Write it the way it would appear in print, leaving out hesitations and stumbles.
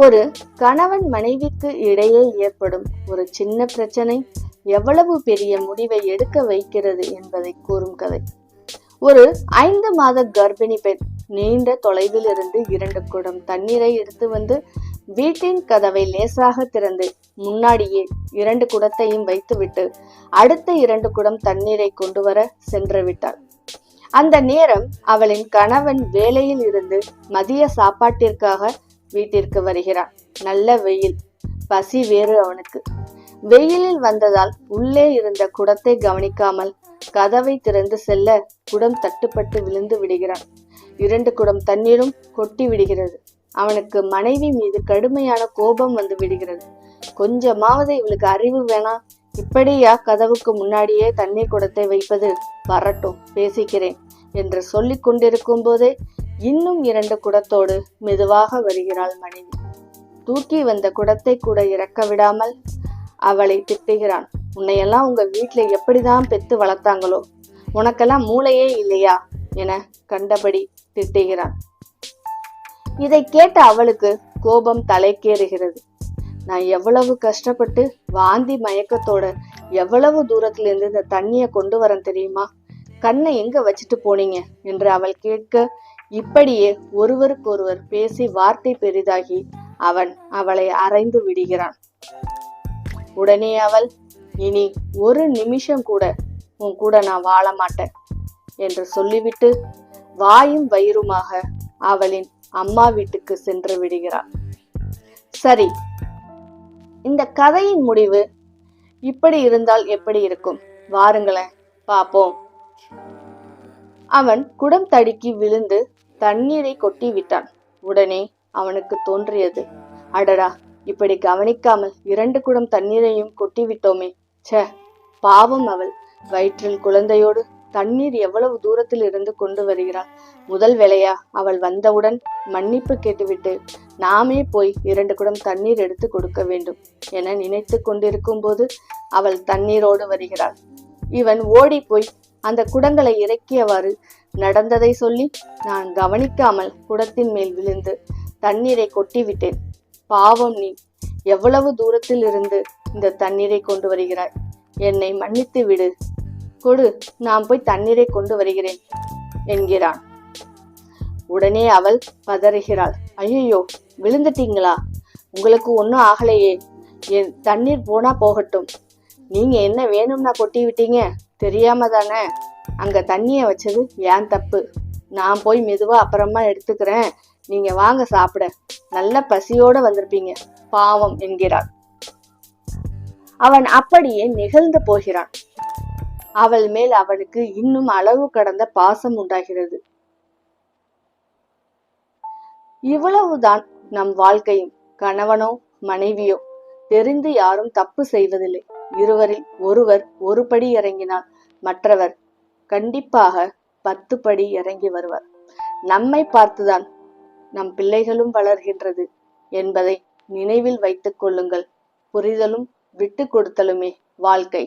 ஒரு கணவன் மனைவிக்கு இடையே ஏற்படும் ஒரு சின்ன பிரச்சனை எவ்வளவு பெரிய முடிவை எடுக்க வைக்கிறது என்பதை கூறும் கதை. ஒரு 5 மாத கர்ப்பிணி பெண் நீண்ட தொலைவில் இருந்து 2 குடம் தண்ணீரை எடுத்து வந்து வீட்டின் கதவை லேசாக திறந்து முன்னாடியே 2 குடத்தையும் வைத்துவிட்டு அடுத்த 2 குடம் தண்ணீரை கொண்டு வர சென்று விட்டாள். அந்த நேரம் அவளின் கணவன் வேலையில் இருந்து மதிய சாப்பாட்டிற்காக வீட்டிற்கு வருகிறான். நல்ல வெயில், பசி வேறு அவனுக்கு. வெயிலில் வந்ததால் உள்ளே இருந்த குடத்தை கவனிக்காமல் கதவை திறந்து செல்ல குடம் தட்டுப்பட்டு விழுந்து விடுகிறான். 2 குடம் தண்ணீரும் கொட்டி விடுகிறது. அவனுக்கு மனைவி மீது கடுமையான கோபம் வந்து விடுகிறது. கொஞ்சமாவது இவளுக்கு அறிவு வேணாம்? இப்படியா கதவுக்கு முன்னாடியே தண்ணீர் குடத்தை வைப்பது? வரட்டும், பேசிக்கிறேன் என்று சொல்லிக் கொண்டிருக்கும் போதே இன்னும் 2 குடத்தோடு மெதுவாக வருகிறாள் மனைவி. தூக்கி வந்த குடத்தை கூட இறக்க விடாமல் அவளை திட்டுகிறான். உன்னையெல்லாம் உங்க வீட்டுல எப்படிதான் பெத்து வளர்த்தாங்களோ, உனக்கெல்லாம் மூளையே இல்லையா என கண்டபடி திட்டுகிறான். இதை கேட்ட அவளுக்கு கோபம் தலைக்கேறுகிறது. நான் எவ்வளவு கஷ்டப்பட்டு வாந்தி மயக்கத்தோட எவ்வளவு தூரத்திலிருந்து இந்த தண்ணிய கொண்டு வரேன் தெரியுமா? கண்ணை எங்க வச்சுட்டு போனீங்க என்று அவள் கேட்க, இப்படியே ஒருவருக்கொருவர் பேசி வார்த்தை பெரிதாகி அவன் அவளை அறைந்து விடுகிறான். உடனே அவள், இனி ஒரு நிமிஷம் கூட உன் கூட நான் வாழ மாட்டேன் என்று சொல்லிவிட்டு வாயும் வயிறுமாக அவளின் அம்மா வீட்டுக்கு சென்று விடுகிறாள். சரி, இந்த கதையின் முடிவு இப்படி இருந்தால் எப்படி இருக்கும்? வாருங்களேன் பாப்போம். அவன் குடம் தடுக்கி விழுந்து தண்ணீரை கொட்டி விட்டான். உடனே அவனுக்கு தோன்றியது, அடடா, இப்படி கவனிக்காமல் 2 குடம் தண்ணீரையும் கொட்டி விட்டோமே. ச்சே, பாவம் அவள். வயிற்றில் குழந்தையோடு தண்ணீர் எவ்வளவு தூரத்தில் இருந்து கொண்டு வருகிறாள். முதல் வேளையா அவள் வந்தவுடன் மன்னிப்பு கேட்டுவிட்டு நாமே போய் 2 குடம் தண்ணீர் எடுத்து கொடுக்க வேண்டும் என நினைத்து கொண்டிருக்கும் போது அவள் தண்ணீரோடு வருகிறாள். இவன் ஓடி போய் அந்த குடங்களை இறக்கியவாறு நடந்ததை சொல்லி, நான் கவனிக்காமல் குடத்தின் மேல் விழுந்து தண்ணீரை கொட்டி விட்டேன். பாவம் நீ, எவ்வளவு தூரத்தில் இருந்து இந்த தண்ணீரை கொண்டு வருகிறாய். என்னை மன்னித்து விடு, கொடு, நான் போய் தண்ணீரை கொண்டு வருகிறேன் என்கிறான். உடனே அவள் பதறுகிறாள். ஐயோ, விழுந்துட்டீங்களா? உங்களுக்கு ஒன்னும் ஆகலையே, என் தண்ணீர் போனா போகட்டும். நீங்க என்ன வேணும்னா கொட்டி விட்டீங்க? தெரியாம தானே. அங்க தண்ணிய வச்சது ஏன் தப்பு. நான் போய் மெதுவா அப்புறமா எடுத்துக்கிறேன். நீங்க வாங்க சாப்பிட. நல்ல பசியோட வந்திருப்பீங்க, பாவம் என்கிறாள். அவன் அப்படியே நிகழ்ந்து போகிறான். அவள் மேல் அவனுக்கு இன்னும் அளவு கடந்த பாசம் உண்டாகிறது. இவ்வளவுதான் நம் வாழ்க்கையும். கணவனோ மனைவியோ தெரிந்து யாரும் தப்பு செய்வதில்லை. இருவரில் ஒருவர் ஒரு படி இறங்கினால் மற்றவர் கண்டிப்பாக 10 படி இறங்கி வருவார். நம்மை பார்த்துதான் நம் பிள்ளைகளும் வளர்கின்றது என்பதை நினைவில் வைத்துக் கொள்ளுங்கள். புரிதலும் விட்டு கொடுத்தலுமே வாழ்க்கை.